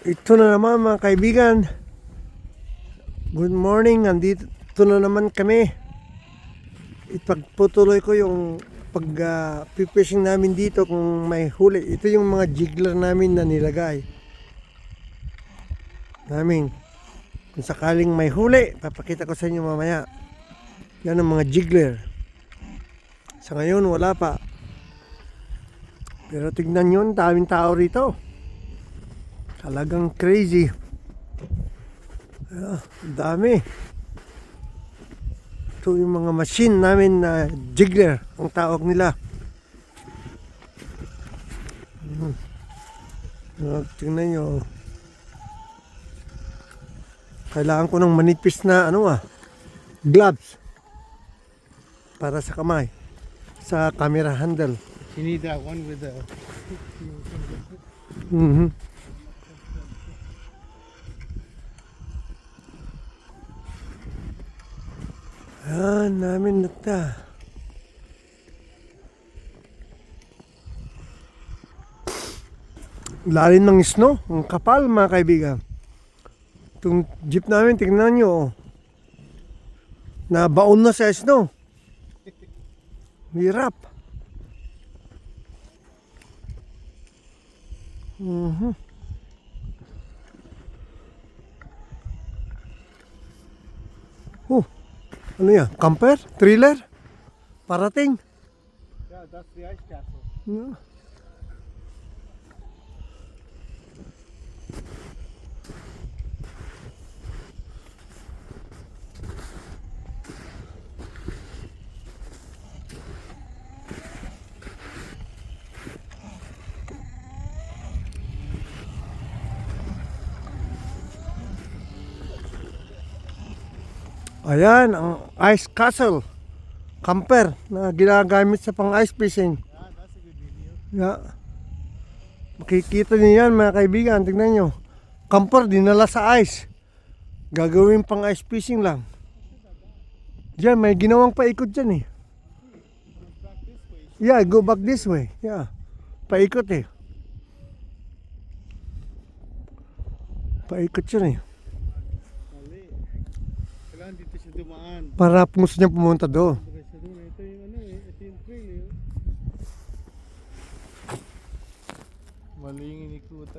Ito na naman mga kaibigan. Good morning. Nandito na naman kami. Ipagputuloy ko yung pag-fishing namin dito kung may huli. Ito yung mga jiggler namin na nilagay. Kung sakaling may huli, papakita ko sa inyo mamaya. Yan ang mga jiggler. Sa ngayon wala pa. Pero tignan nyo, daming tao rito. Talagang crazy. Dami. Ito yung mga machine namin na jiggler ang tawag nila. Tingnan nyo. Kailangan ko ng manipis na gloves para sa kamay, sa camera handle. You need that one with the... Yan, namin nata. Lalim ng snow, ang kapal mga kaibigan. Itong jeep namin, tingnan nyo. Nabaon na sa snow. Hirap. Ano yan? Camper? Trailer? Parating? Yeah, that's the ice castle. Yeah. Ayan, ang ice castle. Camper na ginagamit sa pang ice fishing. Yeah, that's a good video. Yeah. Makikita niyo yan mga kaibigan. Tignan nyo. Camper dinala sa ice. Gagawin pang ice fishing lang. Diyan, may ginawang paikot dyan eh. Back this way. Yeah, go back this way. Yeah. Paikot eh. Paikot yun eh. Mali. Kailangan dito siya dumaan. Para gusto niya pumunta doon.